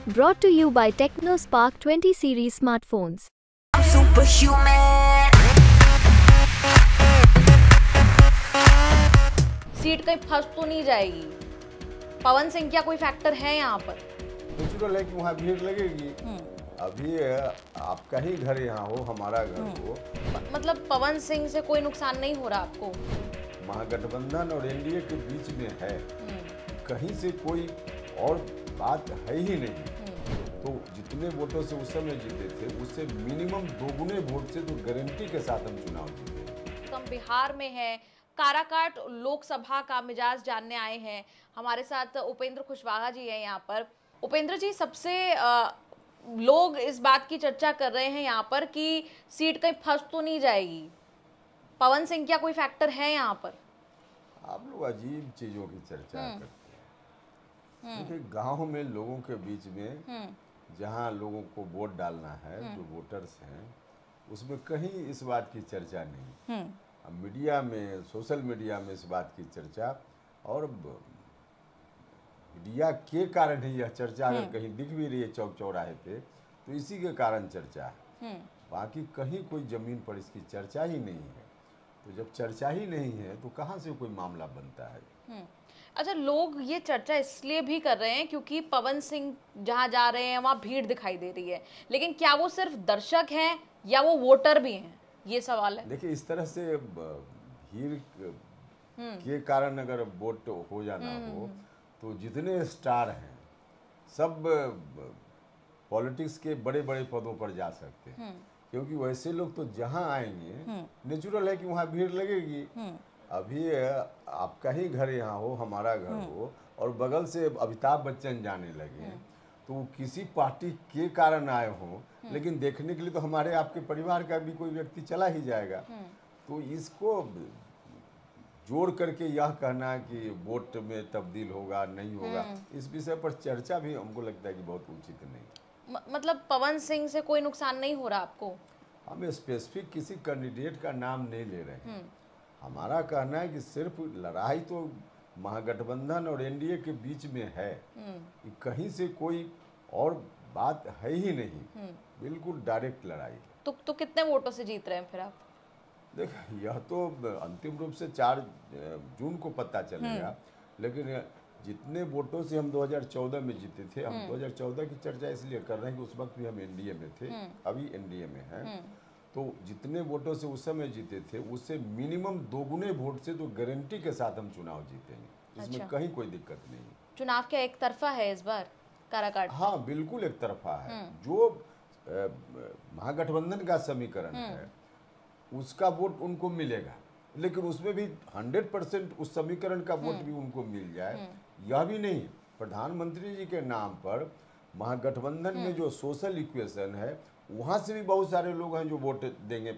Brought to you by TechnoSpark 20 series smartphones. I'm superhuman. Seat कहीं फंस तो नहीं जाएगी? पवन सिंह क्या कोई फैक्टर है यहाँ पर? नेचुरल है कि वहाँ भीड़ लगेगी। अभी आपका ही घर यहाँ हो, हमारा घर हो। मतलब पवन सिंह से कोई नुकसान नहीं हो रहा आपको? महागठबंधन और एनडीए के बीच में है, कहीं से कोई और बात है ही नहीं। तो जितने वोटों से उस समय जीते थे उससे मिनिमम दोगुने वोट से तो गारंटी के साथ हम चुनाव जीते। तो हम बिहार में हैं, काराकाट लोकसभा का मिजाज जानने आए हैं। हमारे साथ उपेंद्र कुशवाहा जी हैं यहाँ पर। उपेंद्र जी, सबसे लोग इस बात की चर्चा कर रहे हैं यहाँ पर कि सीट कहीं फंस तो नहीं जाएगी? पवन सिंह क्या कोई फैक्टर है यहाँ पर? आप लोग अजीब चीजों की चर्चा करते हैं। देखिए, गांव में लोगों के बीच में जहां लोगों को वोट डालना है, जो वोटर्स हैं, उसमें कहीं इस बात की चर्चा नहीं। अब मीडिया में, सोशल मीडिया में इस बात की चर्चा, और मीडिया के कारण ही यह चर्चा अगर कहीं दिख भी रही है चौक चौराहे पे, तो इसी के कारण चर्चा है। बाकी कहीं कोई जमीन पर इसकी चर्चा ही नहीं है। तो जब चर्चा ही नहीं है तो कहाँ से कोई मामला बनता है? अच्छा, लोग ये चर्चा इसलिए भी कर रहे हैं क्योंकि पवन सिंह जहाँ जा रहे हैं वहाँ भीड़ दिखाई दे रही है, लेकिन क्या वो सिर्फ दर्शक हैं या वो वोटर भी हैं, ये सवाल है। देखिए, इस तरह से भीड़ के कारण अगर वोट हो जाना हो तो जितने स्टार हैं सब पॉलिटिक्स के बड़े बड़े पदों पर जा सकते हैं, क्योंकि वैसे लोग तो जहां आएंगे, नेचुरल है कि वहां भीड़ लगेगी। अभी आपका ही घर यहाँ हो, हमारा घर हो, और बगल से अमिताभ बच्चन जाने लगे, तो वो किसी पार्टी के कारण आए हों, लेकिन देखने के लिए तो हमारे आपके परिवार का भी कोई व्यक्ति चला ही जाएगा। तो इसको जोड़ करके यह कहना कि वोट में तब्दील होगा नहीं होगा, इस विषय पर चर्चा भी हमको लगता है कि बहुत उचित नहीं। मतलब पवन सिंह से कोई नुकसान नहीं हो रहा आपको? हम स्पेसिफिक किसी कैंडिडेट का नाम नहीं ले रहे हैं। हमारा कहना है कि सिर्फ लड़ाई तो महागठबंधन और एनडीए के बीच में है, कि कहीं से कोई और बात है ही नहीं। बिल्कुल डायरेक्ट लड़ाई है। तो कितने वोटों से जीत रहे हैं फिर आप? देख, यह तो अंतिम रूप से 4 जून को पता चलेगा, लेकिन जितने वोटों से हम 2014 में जीते थे, हम 2014 की चर्चा इसलिए कर रहे हैं कि उस वक्त भी हम एनडीए में थे, अभी एनडीए में हैं। तो जितने वोटों से उस समय जीते थे उससे मिनिमम दोगुने वोट से तो गारंटी के साथ हम चुनाव जीतेंगे। इसमें कहीं कोई दिक्कत नहीं। चुनाव क्या एक तरफा है इस बार काराकाट? हाँ, बिल्कुल एक तरफा है। जो महागठबंधन का समीकरण है उसका वोट उनको मिलेगा, लेकिन उसमें भी 100% उस समीकरण का वोट भी उनको मिल जाए, यह भी नहीं। प्रधानमंत्री जी के नाम पर महागठबंधन में जो सोशल इक्वेशन है, वहाँ से भी बहुत सारे लोग हैं जो वोट देंगे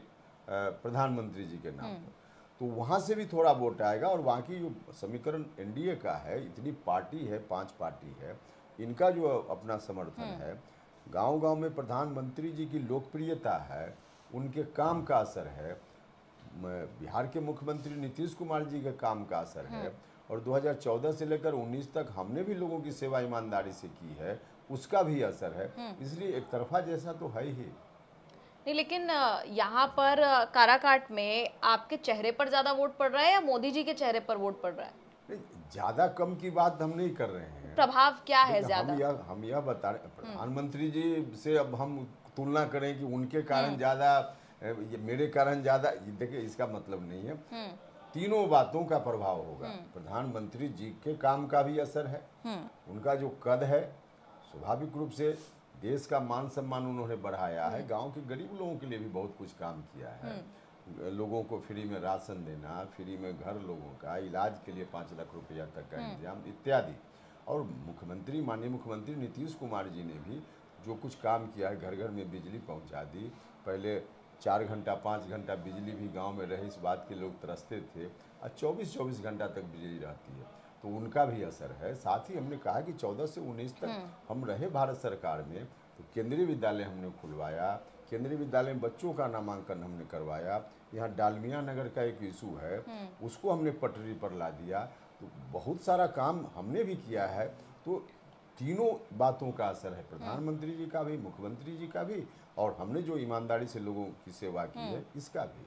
प्रधानमंत्री जी के नाम पर, तो वहाँ से भी थोड़ा वोट आएगा। और वहाँ की जो समीकरण एनडीए का है, इतनी पार्टी है, 5 पार्टी है, इनका जो अपना समर्थन है, गांव-गांव में प्रधानमंत्री जी की लोकप्रियता है, उनके काम का असर है, बिहार के मुख्यमंत्री नीतीश कुमार जी के काम का असर है, और 2014 से लेकर 19 तक हमने भी लोगों की सेवा ईमानदारी से की है, उसका भी असर है। इसलिए एक तरफा जैसा तो है ही नहीं। लेकिन यहाँ पर काराकाट में आपके चेहरे पर ज्यादा वोट पड़ रहा है या मोदी जी के चेहरे पर वोट पड़ रहा है? ज्यादा कम की बात हम नहीं कर रहे हैं। प्रभाव क्या है ज्यादा? हम यह बता रहे, प्रधानमंत्री जी से अब हम तुलना करें कि उनके कारण ज्यादा, मेरे कारण ज्यादा, देखिए इसका मतलब नहीं है। तीनों बातों का प्रभाव होगा। प्रधानमंत्री जी के काम का भी असर है, उनका जो कद है, स्वाभाविक रूप से देश का मान सम्मान उन्होंने बढ़ाया है, गांव के गरीब लोगों के लिए भी बहुत कुछ काम किया है। लोगों को फ्री में राशन देना, फ्री में घर, लोगों का इलाज के लिए 5 लाख रुपया तक का इंतजाम इत्यादि। और माननीय मुख्यमंत्री नीतीश कुमार जी ने भी जो कुछ काम किया है, घर घर में बिजली पहुंचा दी। पहले 4 घंटा 5 घंटा बिजली भी गांव में रहे, इस बात के लोग तरसते थे, और 24-24 घंटा तक बिजली रहती है, तो उनका भी असर है। साथ ही हमने कहा कि 14 से 19 तक हम रहे भारत सरकार में, तो केंद्रीय विद्यालय हमने खुलवाया, केंद्रीय विद्यालय में बच्चों का नामांकन हमने करवाया। यहाँ डालमिया नगर का एक इशू है, उसको हमने पटरी पर ला दिया। तो बहुत सारा काम हमने भी किया है। तो तीनों बातों का असर है, प्रधानमंत्री जी का भी, मुख्यमंत्री जी का भी, और हमने जो ईमानदारी से लोगों की सेवा की है इसका भी।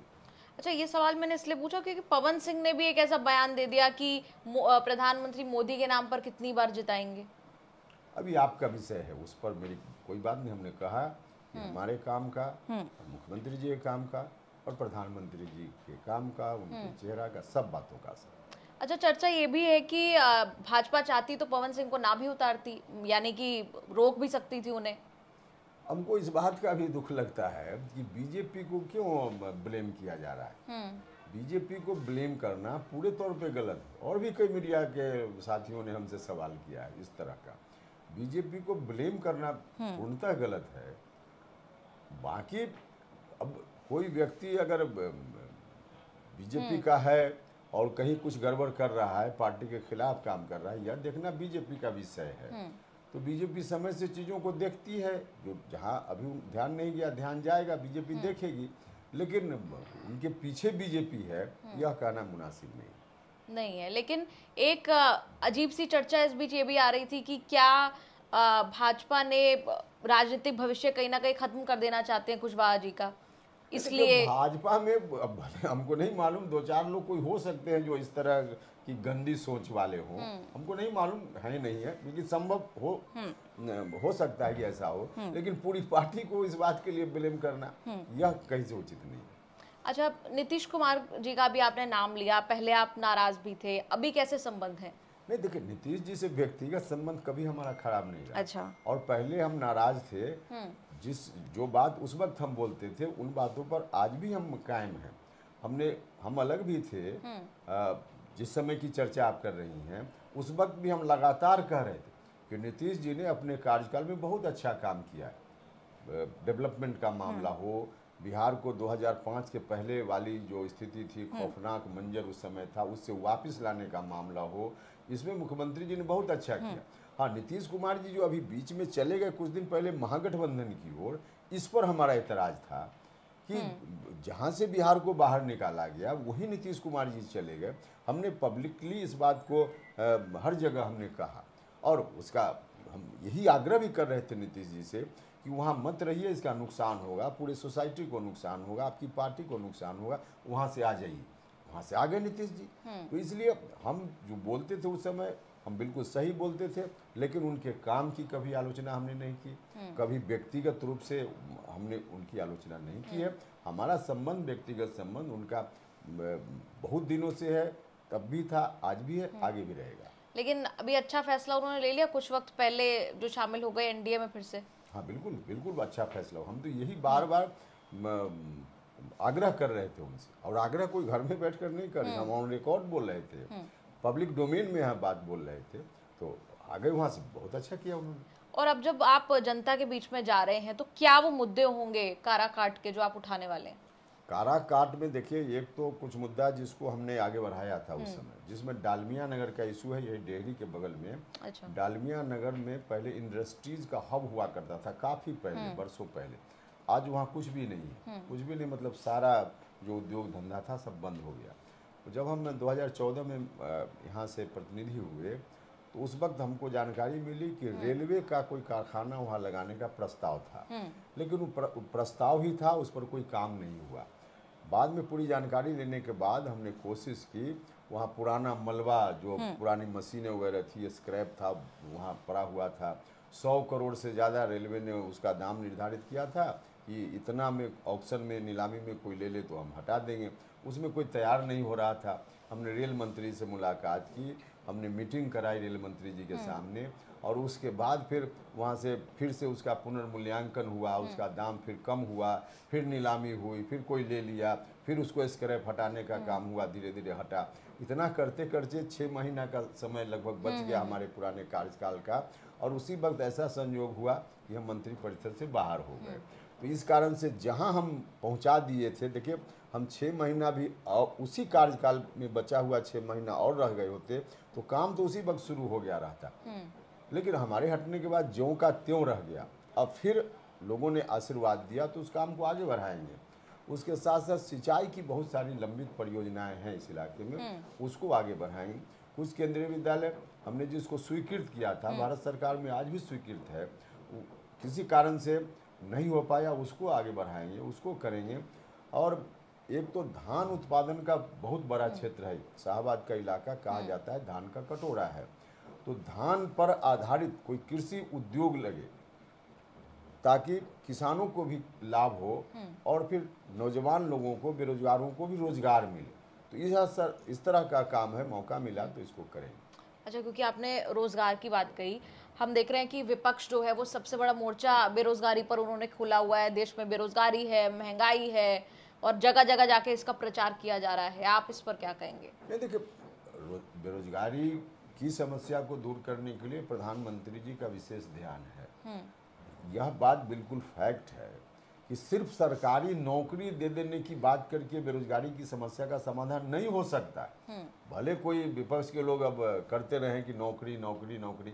अच्छा, ये सवाल मैंने इसलिए पूछा क्योंकि पवन सिंह ने भी एक ऐसा बयान दे दिया कि प्रधानमंत्री मोदी के नाम पर कितनी बार जिताएंगे। अभी आपका विषय है, उस पर मेरी कोई बात नहीं। हमने कहा कि हमारे काम का, मुख्यमंत्री जी के काम का और प्रधानमंत्री जी के काम का, उनके चेहरा का, सब बातों का असर। अच्छा, चर्चा ये भी है कि भाजपा चाहती तो पवन सिंह को ना भी उतारती, यानी कि रोक भी सकती थी उन्हें। हमको इस बात का भी दुख लगता है कि बीजेपी को क्यों ब्लेम किया जा रहा है। बीजेपी को ब्लेम करना पूरे तौर पे गलत है, और भी कई मीडिया के साथियों ने हमसे सवाल किया है इस तरह का। बीजेपी को ब्लेम करना पूर्णतः गलत है। बाकी अब कोई व्यक्ति अगर बीजेपी का है और कहीं कुछ गड़बड़ कर रहा है, पार्टी के खिलाफ काम कर रहा है, यह देखना बीजेपी का विषय है। तो बीजेपी समय से चीज़ों को देखती है, जो जहाँ अभी ध्यान नहीं गया ध्यान जाएगा, बीजेपी देखेगी, लेकिन उनके पीछे बीजेपी है यह कहना मुनासिब नहीं है। लेकिन एक अजीब सी चर्चा इस बीच ये भी आ रही थी कि क्या भाजपा ने राजनीतिक भविष्य कहीं ना कहीं खत्म कर देना चाहते हैं कुशवाहा जी का, इसलिए भाजपा में हमको नहीं मालूम, 2-4 लोग कोई हो सकते हैं जो इस तरह की गंदी सोच वाले हों, हमको नहीं मालूम है नहीं है, लेकिन संभव हो सकता है कि ऐसा हो, लेकिन पूरी पार्टी को इस बात के लिए ब्लेम करना यह कहीं से उचित नहीं है। अच्छा, नीतीश कुमार जी का भी आपने नाम लिया, पहले आप नाराज भी थे, अभी कैसे संबंध है? नहीं देखिए, नीतीश जी से व्यक्तिगत संबंध कभी हमारा खराब नहीं रहा। अच्छा। और पहले हम नाराज थे, जो बात उस वक्त हम बोलते थे उन बातों पर आज भी हम कायम हैं। हम अलग भी थे, जिस समय की चर्चा आप कर रही हैं उस वक्त भी हम लगातार कह रहे थे कि नीतीश जी ने अपने कार्यकाल में बहुत अच्छा काम किया है। डेवलपमेंट का मामला हो, बिहार को 2005 के पहले वाली जो स्थिति थी, खौफनाक मंजर उस समय था, उससे वापस लाने का मामला हो, इसमें मुख्यमंत्री जी ने बहुत अच्छा किया। हाँ, नीतीश कुमार जी जो अभी बीच में चले गए कुछ दिन पहले महागठबंधन की ओर, इस पर हमारा एतराज़ था कि जहाँ से बिहार को बाहर निकाला गया वही नीतीश कुमार जी चले गए। हमने पब्लिकली इस बात को हर जगह हमने कहा, और उसका हम यही आग्रह भी कर रहे थे नीतीश जी से कि वहाँ मत रहिए, इसका नुकसान होगा, पूरे सोसाइटी को नुकसान होगा, आपकी पार्टी को नुकसान होगा, वहाँ से आ जाइए। वहाँ से आ गए नीतीश जी। तो इसलिए हम जो बोलते थे उस समय हम बिल्कुल सही बोलते थे, लेकिन उनके काम की कभी आलोचना हमने नहीं की, कभी व्यक्तिगत रूप से हमने उनकी आलोचना नहीं की है। हमारा संबंध, व्यक्तिगत संबंध उनका बहुत दिनों से है, तब भी था, आज भी है, आगे भी रहेगा। लेकिन अभी अच्छा फैसला उन्होंने ले लिया कुछ वक्त पहले जो शामिल हो गए एनडीए में फिर से। हाँ बिल्कुल बिल्कुल अच्छा फैसला हो। हम तो यही बार बार आग्रह कर रहे थे उनसे, और आग्रह कोई घर में बैठकर नहीं कर रहे, हम ऑन रिकॉर्ड बोल रहे थे, पब्लिक डोमेन में हम बात बोल रहे थे, तो आगे वहाँ से बहुत अच्छा किया उन्होंने। और अब जब आप जनता के बीच में जा रहे हैं तो क्या वो मुद्दे होंगे काराकाट के जो आप उठाने वाले हैं? काराकाट में देखिए, एक तो कुछ मुद्दा जिसको हमने आगे बढ़ाया था उस समय, जिसमें डालमिया नगर का इशू है, यही डेहरी के बगल में। अच्छा। डालमिया नगर में पहले इंडस्ट्रीज का हब हुआ करता था, काफ़ी पहले, बरसों पहले। आज वहाँ कुछ भी नहीं है, कुछ भी नहीं, मतलब सारा जो उद्योग धंधा था सब बंद हो गया। तो जब हम 2014 में यहाँ से प्रतिनिधि हुए तो उस वक्त हमको जानकारी मिली कि रेलवे का कोई कारखाना वहाँ लगाने का प्रस्ताव था, लेकिन वो प्रस्ताव ही था, उस पर कोई काम नहीं हुआ। बाद में पूरी जानकारी लेने के बाद हमने कोशिश की, वहाँ पुराना मलबा, जो पुरानी मशीनें वगैरह थी, स्क्रैप था, वहाँ पड़ा हुआ था। 100 करोड़ से ज़्यादा रेलवे ने उसका दाम निर्धारित किया था कि इतना में ऑक्शन में, नीलामी में कोई ले ले तो हम हटा देंगे। उसमें कोई तैयार नहीं हो रहा था। हमने रेल मंत्री से मुलाकात की, हमने मीटिंग कराई रेल मंत्री जी के सामने, और उसके बाद फिर वहाँ से फिर से उसका पुनर्मूल्यांकन हुआ, उसका दाम फिर कम हुआ, फिर नीलामी हुई, फिर कोई ले लिया, फिर उसको स्क्रैप हटाने का काम हुआ, धीरे धीरे हटा। इतना करते करते 6 महीना का समय लगभग बच गया हमारे पुराने कार्यकाल का, और उसी वक्त ऐसा संयोग हुआ कि हम मंत्री परिषद से बाहर हो गए। तो इस कारण से जहां हम पहुंचा दिए थे, देखिए हम 6 महीना भी और उसी कार्यकाल में बचा हुआ 6 महीना और रह गए होते तो काम तो उसी वक्त शुरू हो गया रहता, लेकिन हमारे हटने के बाद ज्यों का त्यों रह गया। अब फिर लोगों ने आशीर्वाद दिया तो उस काम को आगे बढ़ाएंगे। उसके साथ साथ सिंचाई की बहुत सारी लंबित परियोजनाएं हैं इस इलाके में, उसको आगे बढ़ाएंगे। कुछ केंद्रीय विद्यालय हमने जिसको स्वीकृत किया था, भारत सरकार में आज भी स्वीकृत है, किसी कारण से नहीं हो पाया, उसको आगे बढ़ाएंगे, उसको करेंगे। और एक तो धान उत्पादन का बहुत बड़ा क्षेत्र है, शाहबाद का इलाका कहा जाता है धान का कटोरा है, तो धान पर आधारित कोई कृषि उद्योग लगे ताकि किसानों को भी लाभ हो और फिर नौजवान लोगों को, बेरोजगारों को भी रोजगार मिले। तो इस तरह का काम है, मौका मिला तो इसको करेंगे। अच्छा, क्योंकि आपने रोजगार की बात कही, हम देख रहे हैं कि विपक्ष जो है वो सबसे बड़ा मोर्चा बेरोजगारी पर उन्होंने खोला हुआ है। देश में बेरोजगारी है, महंगाई है और जगह जगह जाके इसका प्रचार किया जा रहा है। आप इस पर क्या कहेंगे? नहीं, देखिए, बेरोजगारी की समस्या को दूर करने के लिए प्रधानमंत्री जी का विशेष ध्यान है। यह बात बिल्कुल फैक्ट है कि सिर्फ सरकारी नौकरी दे देने की बात करके बेरोजगारी की समस्या का समाधान नहीं हो सकता। भले कोई विपक्ष के लोग अब करते रहें कि नौकरी नौकरी नौकरी,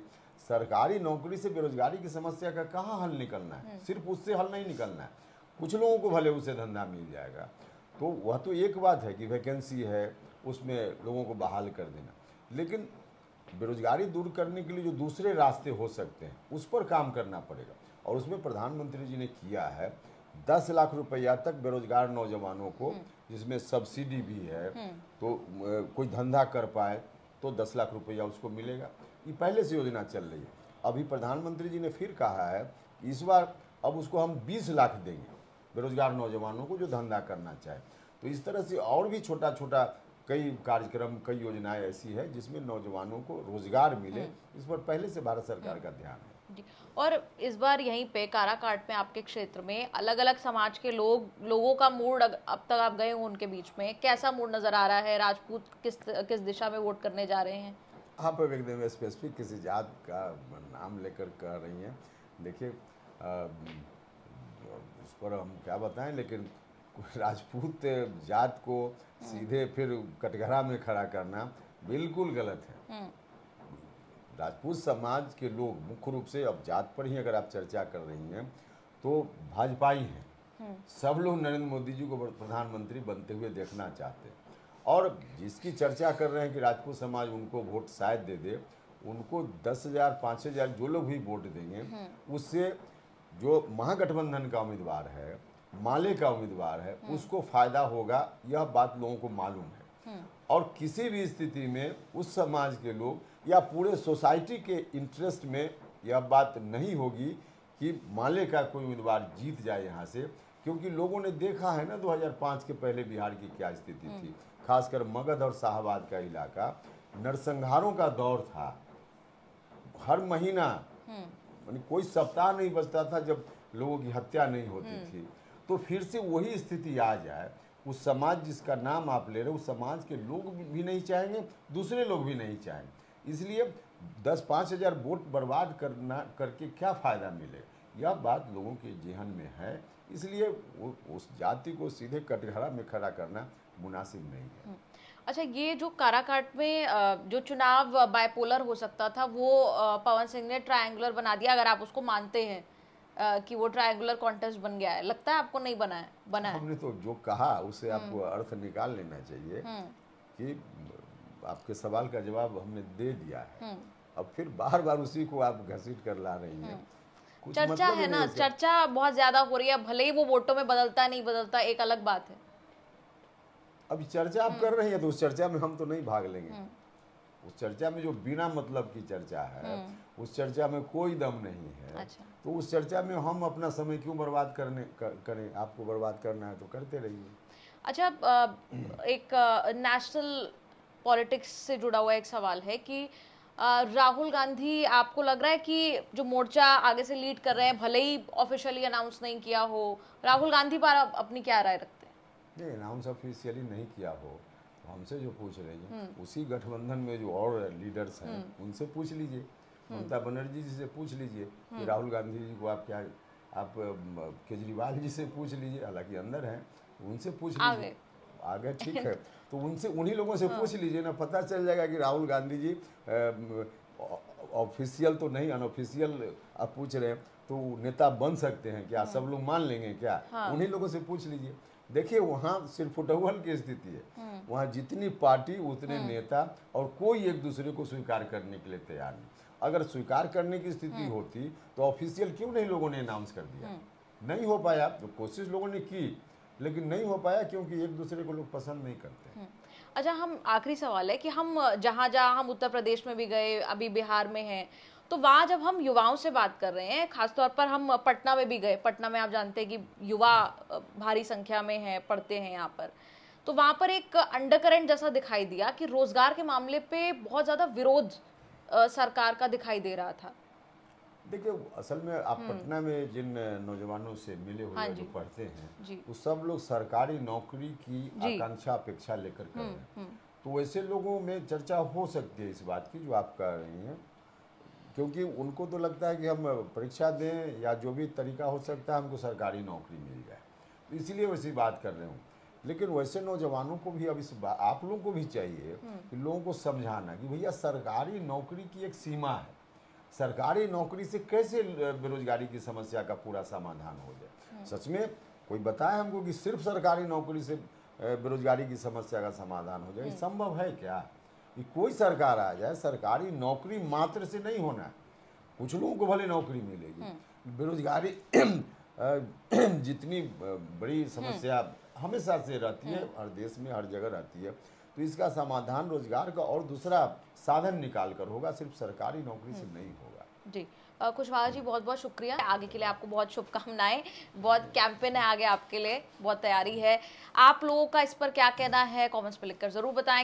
सरकारी नौकरी से बेरोजगारी की समस्या का कहाँ हल निकलना है? सिर्फ उससे हल नहीं निकलना है, कुछ लोगों को भले उससे धंधा मिल जाएगा, तो वह तो एक बात है कि वैकेंसी है उसमें लोगों को बहाल कर देना, लेकिन बेरोजगारी दूर करने के लिए जो दूसरे रास्ते हो सकते हैं उस पर काम करना पड़ेगा। और उसमें प्रधानमंत्री जी ने किया है 10 लाख रुपया तक बेरोजगार नौजवानों को, जिसमें सब्सिडी भी है, तो कोई धंधा कर पाए तो 10 लाख रुपया उसको मिलेगा। ये पहले से योजना चल रही है। अभी प्रधानमंत्री जी ने फिर कहा है इस बार अब उसको हम 20 लाख देंगे बेरोजगार नौजवानों को जो धंधा करना चाहे। तो इस तरह से और भी छोटा छोटा कई कार्यक्रम, कई योजनाएं ऐसी है जिसमें नौजवानों को रोजगार मिले, इस पर पहले से भारत सरकार का ध्यान है। और इस बार यहीं पे काराकाट में आपके क्षेत्र में अलग अलग समाज के लोगों का मूड, अब तक आप गए हो उनके बीच में, कैसा मूड नजर आ रहा है? राजपूत किस दिशा में वोट करने जा रहे हैं? आप एकदम स्पेसिफिक किसी जात का नाम लेकर कह रही हैं। देखिए, उस पर हम क्या बताएं, लेकिन राजपूत जात को सीधे फिर कटघरा में खड़ा करना बिल्कुल गलत है। राजपूत समाज के लोग मुख्य रूप से, अब जात पर ही अगर आप चर्चा कर रही हैं, तो भाजपाई हैं। सब लोग नरेंद्र मोदी जी को प्रधानमंत्री बनते हुए देखना चाहते हैं। और जिसकी चर्चा कर रहे हैं कि राजपूत समाज उनको वोट शायद दे दे, उनको 10,000 5,000 जो लोग भी वोट देंगे, उससे जो महागठबंधन का उम्मीदवार है, माले का उम्मीदवार है, उसको फायदा होगा, यह बात लोगों को मालूम है। और किसी भी स्थिति में उस समाज के लोग या पूरे सोसाइटी के इंटरेस्ट में यह बात नहीं होगी कि माले का कोई उम्मीदवार जीत जाए यहाँ से, क्योंकि लोगों ने देखा है ना 2005 के पहले बिहार की क्या स्थिति थी। खासकर मगध और शाहबाद का इलाका नरसंहारों का दौर था। हर महीना कोई सप्ताह नहीं बचता था जब लोगों की हत्या नहीं होती थी। तो फिर से वही स्थिति आ जाए, उस समाज जिसका नाम आप ले रहे, उस समाज के लोग भी नहीं चाहेंगे, दूसरे लोग भी नहीं चाहेंगे। इसलिए 10-5 हज़ार वोट बर्बाद करके क्या फ़ायदा मिले, यह बात लोगों के जेहन में है। इसलिए उस जाति को सीधे कटघरा में खड़ा करना मुनासिब नहीं है। अच्छा, ये जो काराकाट में जो चुनाव बाइपोलर हो सकता था, वो पवन सिंह ने ट्रायंगुलर बना दिया। अगर आप उसको मानते हैं कि वो ट्रायंगुलर कॉन्टेस्ट बन गया है, लगता है आपको नहीं बना है? हमने तो जो कहा उससे आपको अर्थ निकाल लेना चाहिए कि आपके सवाल का जवाब हमने दे दिया है। अब फिर बार बार उसी को आप घसीट कर ला रही हैं। चर्चा मतलब है ना, चर्चा बहुत ज्यादा हो रही है, भले ही वो वोटों में बदलता नहीं बदलता एक अलग बात है। अब चर्चा आप कर रही हैं तो उस चर्चा में हम तो नहीं भाग लेंगे। उस चर्चा में जो बिना मतलब की चर्चा है, उस चर्चा में कोई दम नहीं है। अच्छा। तो उस चर्चा में हम अपना समय क्यों बर्बाद करें? आपको बर्बाद करना है तो करते रहिए। अच्छा, एक नेशनल पॉलिटिक्स से जुड़ा हुआ एक सवाल है कि राहुल गांधी, आपको लग रहा है कि जो मोर्चा आगे से लीड कर रहे हैं, भले ही ऑफिशियली अनाउंस नहीं किया हो, राहुल गांधी पर अपनी क्या राय रखते हैं? नहीं, अनाउंस ऑफिशियली नहीं किया हो, हमसे जो पूछ रही हैं उसी गठबंधन में जो और लीडर्स हैं उनसे पूछ लीजिए। ममता बनर्जी जी से पूछ लीजिए कि राहुल गांधी जी को आप क्या, आप केजरीवाल जी से पूछ लीजिए, हालांकि अंदर हैं, उनसे पूछ लीजिए। आगे ठीक है, तो उनसे, उन्हीं लोगों से पूछ लीजिए ना, पता चल जाएगा कि राहुल गांधी जी ऑफिशियल तो नहीं, अनऑफिशियल आप पूछ रहे हैं, तो नेता बन सकते हैं क्या? सब लोग मान लेंगे क्या? उन्हीं लोगों से पूछ लीजिए। देखिए वहाँ सिर्फ फुटबॉल की स्थिति है, वहाँ जितनी पार्टी उतने नेता और कोई एक दूसरे को स्वीकार करने के लिए तैयार नहीं। अगर स्वीकार करने की स्थिति होती तो ऑफिशियल क्यों नहीं लोगों ने अनाउंस कर दिया? नहीं हो पाया, तो कोशिश लोगों ने की लेकिन नहीं हो पाया क्योंकि एक दूसरे को लोग पसंद नहीं करते। अच्छा, हम आखिरी सवाल है कि हम जहाँ जहाँ हम उत्तर प्रदेश में भी गए, अभी बिहार में हैं, तो वहाँ जब हम युवाओं से बात कर रहे हैं, खासतौर पर हम पटना में भी गए, पटना में आप जानते हैं कि युवा भारी संख्या में है, पढ़ते हैं यहाँ पर, तो वहाँ पर एक अंडरकरेंट जैसा दिखाई दिया कि रोजगार के मामले पे बहुत ज़्यादा विरोध सरकार का दिखाई दे रहा था। देखिए असल में आप पटना में जिन नौजवानों से मिले हुए जो पढ़ते हैं वो सब लोग सरकारी नौकरी की आकांक्षा अपेक्षा लेकर कर रहे हैं, तो वैसे लोगों में चर्चा हो सकती है इस बात की जो आप कह रही हैं, क्योंकि उनको तो लगता है कि हम परीक्षा दें या जो भी तरीका हो सकता है हमको सरकारी नौकरी मिल जाए, तो इसीलिए वैसी बात कर रहे हूँ। लेकिन वैसे नौजवानों को भी अब आप लोगों को भी चाहिए कि लोगों को समझाना कि भैया सरकारी नौकरी की एक सीमा है, सरकारी नौकरी से कैसे बेरोजगारी की समस्या का पूरा समाधान हो जाए। सच में कोई बताए हमको कि सिर्फ सरकारी नौकरी से बेरोजगारी की समस्या का समाधान हो जाए, संभव है क्या? कि कोई सरकार आ जाए, सरकारी नौकरी मात्र से नहीं होना है, कुछ लोगों को भले नौकरी मिलेगी, बेरोजगारी जितनी बड़ी समस्या हमेशा से रहती है, हर देश में हर जगह रहती है, तो इसका समाधान रोजगार का और दूसरा साधन निकाल कर होगा, सिर्फ सरकारी नौकरी से नहीं होगा। जी खुशवाहा जी, बहुत बहुत शुक्रिया। आगे के लिए आपको बहुत शुभकामनाएं, बहुत कैंपेन है आगे आपके लिए, बहुत तैयारी है। आप लोगों का इस पर क्या कहना है कमेंट्स में लिखकर जरूर बताएं।